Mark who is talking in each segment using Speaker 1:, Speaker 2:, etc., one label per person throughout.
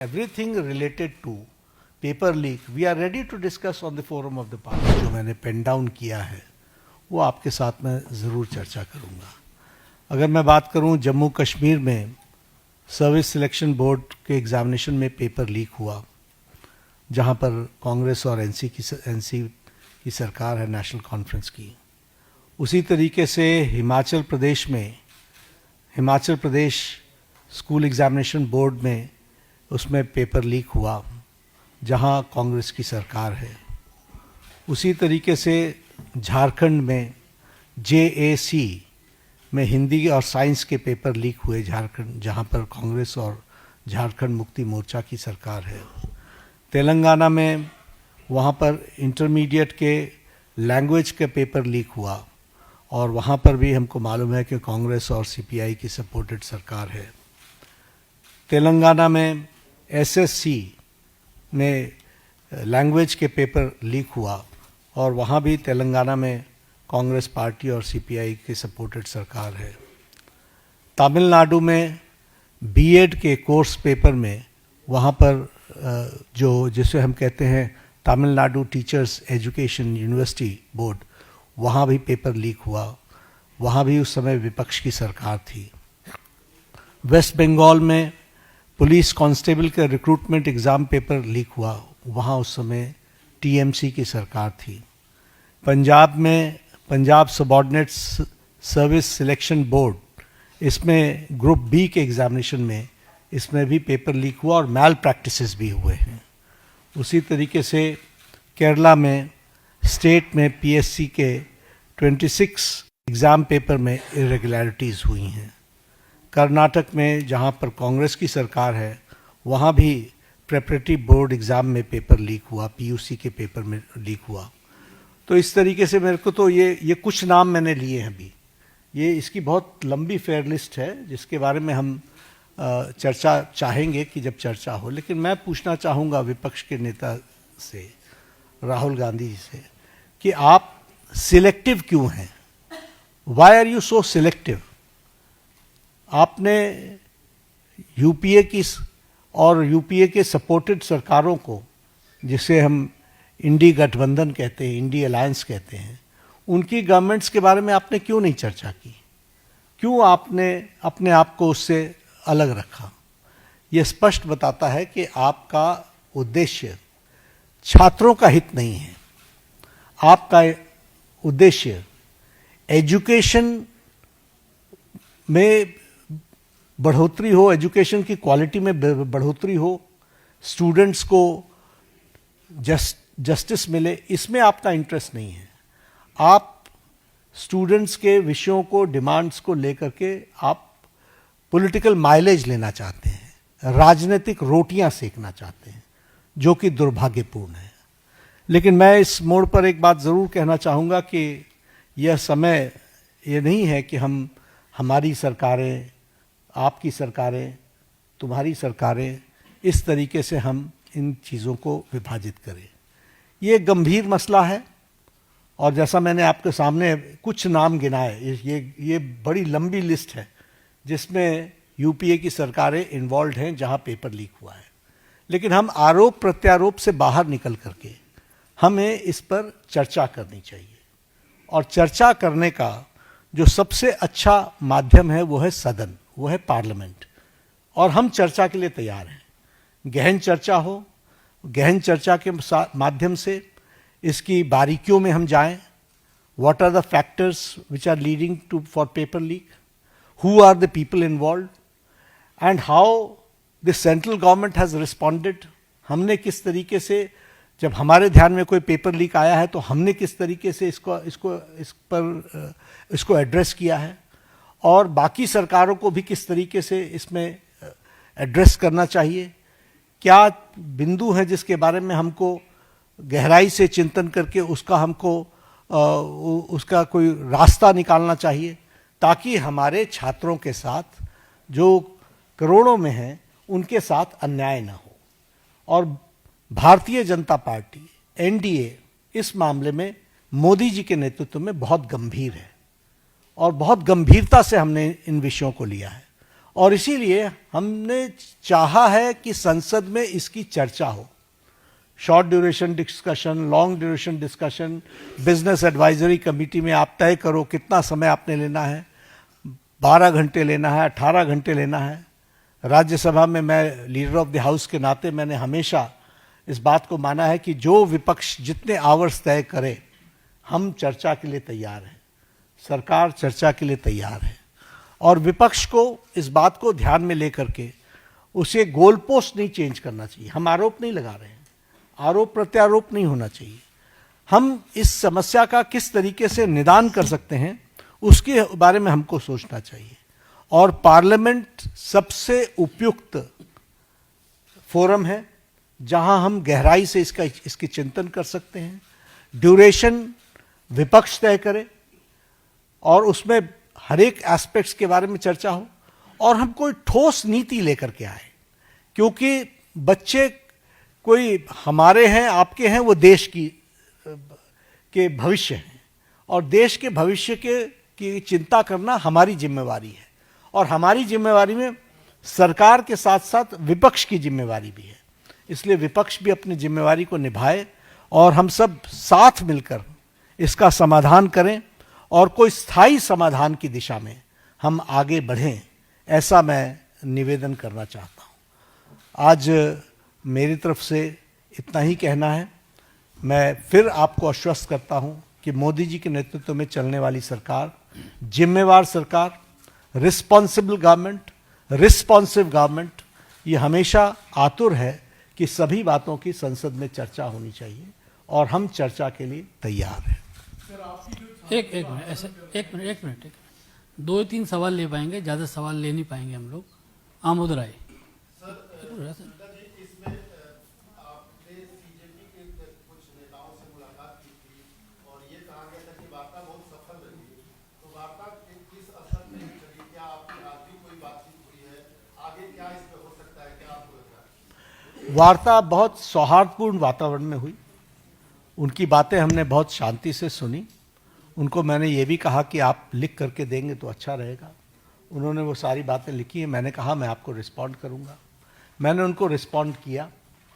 Speaker 1: Everything related to paper leak we are ready to discuss on the forum of the party. जो मैंने pen down किया है वो आपके साथ में ज़रूर चर्चा करूंगा। अगर मैं बात करूं जम्मू कश्मीर में सर्विस सिलेक्शन बोर्ड के एग्जामिनेशन में पेपर लीक हुआ, जहां पर कांग्रेस और एनसी की सरकार है, नेशनल कॉन्फ्रेंस की। उसी तरीके से Himachal Pradesh school examination board में उसमें पेपर लीक हुआ, जहां कांग्रेस की सरकार है। उसी तरीके से झारखंड में JAC में हिंदी और साइंस के पेपर लीक हुए झारखंड, जहां पर कांग्रेस और झारखंड मुक्ति मोर्चा की सरकार है। तेलंगाना में वहां पर इंटरमीडिएट के लैंग्वेज के पेपर लीक हुआ और वहां पर भी हमको मालूम है कि कांग्रेस और CPI की सपोर्टेड सरकार है। तेलंगाना में SSC में लैंग्वेज के पेपर लीक हुआ और वहाँ भी तेलंगाना में कांग्रेस पार्टी और CPI की सपोर्टेड सरकार है। तमिलनाडु में BEd के कोर्स पेपर में वहाँ पर जिसे हम कहते हैं Tamil Nadu teachers education university board, वहाँ भी पेपर लीक हुआ। वहाँ भी उस समय विपक्ष की सरकार थी। वेस्ट बंगाल में पुलिस कांस्टेबल का रिक्रूटमेंट एग्ज़ाम पेपर लीक हुआ, वहाँ उस समय TMC की सरकार थी। पंजाब में Punjab subordinate service selection board, इसमें ग्रुप B के एग्जामिनेशन में इसमें भी पेपर लीक हुआ और मैल प्रैक्टिसेस भी हुए हैं। उसी तरीके से केरला में स्टेट में PSC के 26 एग्ज़ाम पेपर में इरेगुलरिटीज़ हुई हैं। कर्नाटक में जहां पर कांग्रेस की सरकार है, वहां भी प्रेपरेटरी बोर्ड एग्ज़ाम में पेपर लीक हुआ, PUC के पेपर में लीक हुआ। तो इस तरीके से मेरे को तो ये कुछ नाम मैंने लिए हैं। अभी ये इसकी बहुत लंबी फेयर लिस्ट है जिसके बारे में हम चर्चा चाहेंगे कि जब चर्चा हो। लेकिन मैं पूछना चाहूँगा विपक्ष के नेता से, राहुल गांधी जी से, कि आप सिलेक्टिव क्यों हैं? Why are you so selective? आपने UPA की और UPA के सपोर्टेड सरकारों को, जिसे हम इंडी गठबंधन कहते हैं, इंडी अलायंस कहते हैं, उनकी गवर्नमेंट्स के बारे में आपने क्यों नहीं चर्चा की? क्यों आपने अपने आप को उससे अलग रखा? ये स्पष्ट बताता है कि आपका उद्देश्य छात्रों का हित नहीं है। आपका उद्देश्य एजुकेशन में बढ़ोतरी हो, एजुकेशन की क्वालिटी में बढ़ोतरी हो, स्टूडेंट्स को जस्टिस मिले, इसमें आपका इंटरेस्ट नहीं है। आप स्टूडेंट्स के विषयों को, डिमांड्स को लेकर के आप पॉलिटिकल माइलेज लेना चाहते हैं, राजनीतिक रोटियां सेकना चाहते हैं, जो कि दुर्भाग्यपूर्ण है। लेकिन मैं इस मोड़ पर एक बात ज़रूर कहना चाहूँगा कि यह समय ये नहीं है कि हमारी सरकारें, आपकी सरकारें, तुम्हारी सरकारें, इस तरीके से हम इन चीज़ों को विभाजित करें। ये गंभीर मसला है और जैसा मैंने आपके सामने कुछ नाम गिनाए, ये बड़ी लंबी लिस्ट है जिसमें UPA की सरकारें इन्वॉल्व हैं जहां पेपर लीक हुआ है। लेकिन हम आरोप प्रत्यारोप से बाहर निकल करके हमें इस पर चर्चा करनी चाहिए। और चर्चा करने का जो सबसे अच्छा माध्यम है वो है सदन, वो है पार्लियामेंट। और हम चर्चा के लिए तैयार हैं। गहन चर्चा हो, गहन चर्चा के माध्यम से इसकी बारीकियों में हम जाएं। What are the factors which are leading to for paper leak, who are the people involve, and how the central government has responded. हमने किस तरीके से, जब हमारे ध्यान में कोई पेपर लीक आया है तो हमने किस तरीके से इसको एड्रेस किया है, और बाकी सरकारों को भी किस तरीके से इसमें एड्रेस करना चाहिए। क्या बिंदु है जिसके बारे में हमको गहराई से चिंतन करके उसका कोई रास्ता निकालना चाहिए, ताकि हमारे छात्रों के साथ जो करोड़ों में हैं उनके साथ अन्याय ना हो। और भारतीय जनता पार्टी NDA इस मामले में मोदी जी के नेतृत्व में बहुत गंभीर है और बहुत गंभीरता से हमने इन विषयों को लिया है। और इसीलिए हमने चाहा है कि संसद में इसकी चर्चा हो। Short duration discussion, long duration discussion, business advisory committee में आप तय करो कितना समय आपने लेना है, 12 घंटे लेना है, 18 घंटे लेना है। राज्यसभा में मैं लीडर ऑफ द हाउस के नाते मैंने हमेशा इस बात को माना है कि जो विपक्ष जितने आवर्स तय करे, हम चर्चा के लिए तैयार हैं, सरकार चर्चा के लिए तैयार है। और विपक्ष को इस बात को ध्यान में लेकर के उसे गोल पोस्ट नहीं चेंज करना चाहिए। हम आरोप नहीं लगा रहे हैं, आरोप प्रत्यारोप नहीं होना चाहिए। हम इस समस्या का किस तरीके से निदान कर सकते हैं उसके बारे में हमको सोचना चाहिए। और पार्लियामेंट सबसे उपयुक्त फोरम है जहां हम गहराई से इसकी चिंतन कर सकते हैं। ड्यूरेशन विपक्ष तय करे और उसमें हर एक एस्पेक्ट्स के बारे में चर्चा हो और हम कोई ठोस नीति लेकर के आए, क्योंकि बच्चे कोई हमारे हैं, आपके हैं, वो देश के भविष्य हैं और देश के भविष्य की चिंता करना हमारी जिम्मेवारी है। और हमारी जिम्मेवारी में सरकार के साथ साथ विपक्ष की जिम्मेवारी भी है। इसलिए विपक्ष भी अपनी जिम्मेवारी को निभाए और हम सब साथ मिलकर इसका समाधान करें और कोई स्थायी समाधान की दिशा में हम आगे बढ़ें, ऐसा मैं निवेदन करना चाहता हूं। आज मेरी तरफ से इतना ही कहना है। मैं फिर आपको आश्वस्त करता हूं कि मोदी जी के नेतृत्व में चलने वाली सरकार जिम्मेवार सरकार, रिस्पॉन्सिबल गवर्नमेंट, रिस्पॉन्सिव गवर्नमेंट, ये हमेशा आतुर है कि सभी बातों की संसद में चर्चा होनी चाहिए और हम चर्चा के लिए तैयार हैं।
Speaker 2: एक मिनट 2-3 सवाल ले पाएंगे, ज़्यादा सवाल ले नहीं पाएंगे हम लोग। आमोद राय।
Speaker 1: वार्ता बहुत सौहार्दपूर्ण वातावरण में हुई। उनकी बातें हमने बहुत शांति से सुनी। उनको मैंने ये भी कहा कि आप लिख करके देंगे तो अच्छा रहेगा। उन्होंने वो सारी बातें लिखी हैं। मैंने कहा मैं आपको रिस्पॉन्ड करूंगा। मैंने उनको रिस्पॉन्ड किया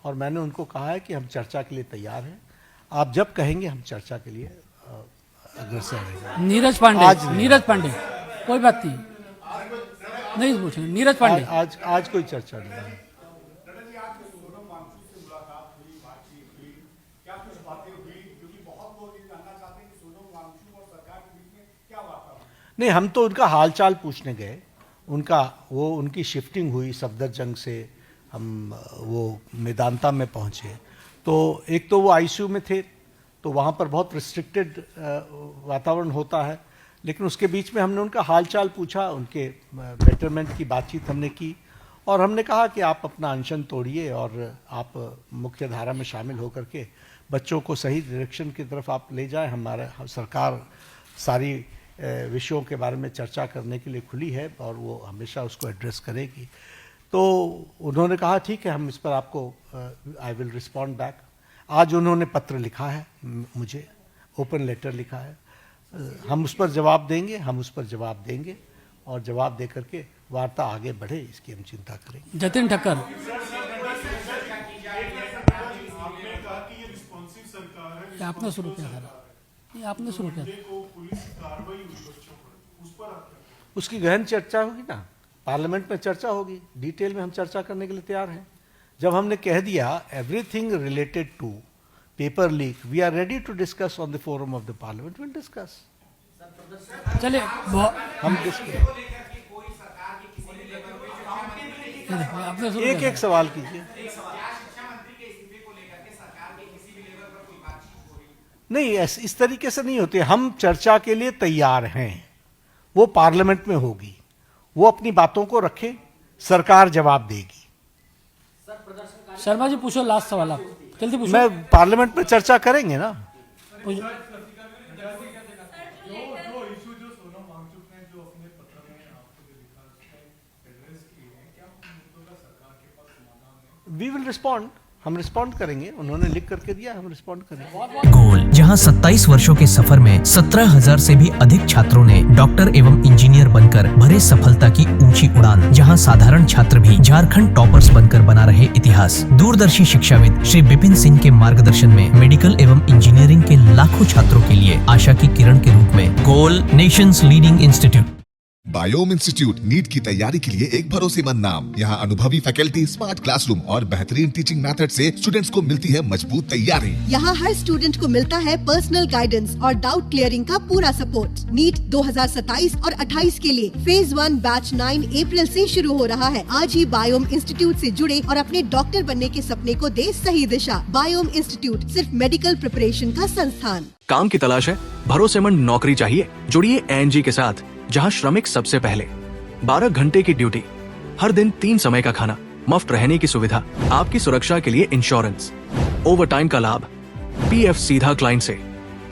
Speaker 1: और मैंने उनको कहा है कि हम चर्चा के लिए तैयार हैं। आप जब कहेंगे हम चर्चा के लिए अग्रसर रहेंगे।
Speaker 2: नीरज पांडे कोई बात नहीं पूछेंगे। नीरज पांडे
Speaker 1: आज कोई चर्चा नहीं है। नहीं, हम तो उनका हालचाल पूछने गए। उनकी शिफ्टिंग हुई सफदरजंग से, हम वो मेदांता में पहुंचे। तो एक तो वो आईसीयू में थे, तो वहाँ पर बहुत रिस्ट्रिक्टेड वातावरण होता है, लेकिन उसके बीच में हमने उनका हालचाल पूछा, उनके बेटरमेंट की बातचीत हमने की और हमने कहा कि आप अपना अनशन तोड़िए और आप मुख्य धारा में शामिल होकर के बच्चों को सही डायरेक्शन की तरफ आप ले जाएं। हमारा सरकार सारी विषयों के बारे में चर्चा करने के लिए खुली है और वो हमेशा उसको एड्रेस करेगी। तो उन्होंने कहा ठीक है, हम इस पर आपको आई विल रिस्पॉन्ड बैक। आज उन्होंने पत्र लिखा है, मुझे ओपन लेटर लिखा है। हम उस पर जवाब देंगे और जवाब दे करके वार्ता आगे बढ़े, इसकी हम चिंता करेंगे।
Speaker 2: जतिन ठक्कर। आपने शुरू किया
Speaker 1: उसकी गहन चर्चा होगी ना, पार्लियामेंट में चर्चा होगी, डिटेल में हम चर्चा करने के लिए तैयार हैं। जब हमने कह दिया everything related to paper leak, we are ready to discuss on the forum of the parliament, will discuss.
Speaker 2: चलिए
Speaker 1: हम एक सवाल कीजिए। नहीं, इस तरीके से नहीं होते। हम चर्चा के लिए तैयार हैं, वो पार्लियामेंट में होगी, वो अपनी बातों को रखे, सरकार जवाब देगी।
Speaker 2: शर्मा जी पूछो, लास्ट सवाल आप जल्दी पूछो।
Speaker 1: मैं पार्लियामेंट में चर्चा करेंगे ना। We will respond. हम रिस्पॉन्ड करेंगे, उन्होंने लिख करके दिया, हम रिस्पॉन्ड करेंगे।
Speaker 3: गोल, जहां 27 वर्षों के सफर में 17,000 से भी अधिक छात्रों ने डॉक्टर एवं इंजीनियर बनकर भरे सफलता की ऊंची उड़ान, जहां साधारण छात्र भी झारखंड टॉपर्स बनकर बना रहे इतिहास। दूरदर्शी शिक्षाविद श्री विपिन सिंह के मार्गदर्शन में मेडिकल एवं इंजीनियरिंग के लाखों छात्रों के लिए आशा की किरण के रूप में Goal, nation's leading institute.
Speaker 4: Biome institute NEET की तैयारी के लिए एक भरोसेमंद नाम। यहाँ अनुभवी फैकल्टी, स्मार्ट क्लासरूम और बेहतरीन टीचिंग मेथड से स्टूडेंट्स को मिलती है मजबूत तैयारी।
Speaker 5: यहाँ हर स्टूडेंट को मिलता है पर्सनल गाइडेंस और डाउट क्लियरिंग का पूरा सपोर्ट। नीट 2027 और 28 के लिए फेज 1 बैच 9 अप्रैल से शुरू हो रहा है। आज ही बायोम इंस्टीट्यूट से जुड़े और अपने डॉक्टर बनने के सपने को दे सही दिशा। बायोम इंस्टीट्यूट सिर्फ मेडिकल प्रिपरेशन का संस्थान।
Speaker 6: काम की तलाश है, भरोसेमंद नौकरी चाहिए, जुड़िए एएनजी के साथ, जहां श्रमिक सबसे पहले। 12 घंटे की ड्यूटी, हर दिन 3 समय का खाना, मुफ्त रहने की सुविधा, आपकी सुरक्षा के लिए इंश्योरेंस, ओवर टाइम का लाभ, पीएफ सीधा क्लाइंट से,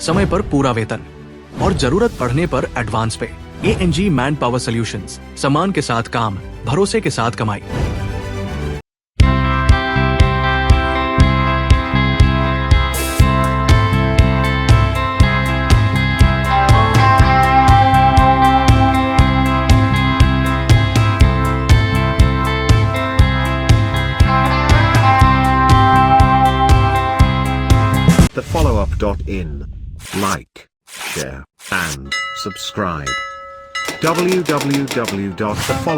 Speaker 6: समय पर पूरा वेतन और जरूरत पड़ने पर एडवांस पे। एएनजी मैन पावर सॉल्यूशंस, सम्मान के साथ काम, भरोसे के साथ कमाई।
Speaker 7: thefollowup.in. Like, share, and subscribe. www.thefollow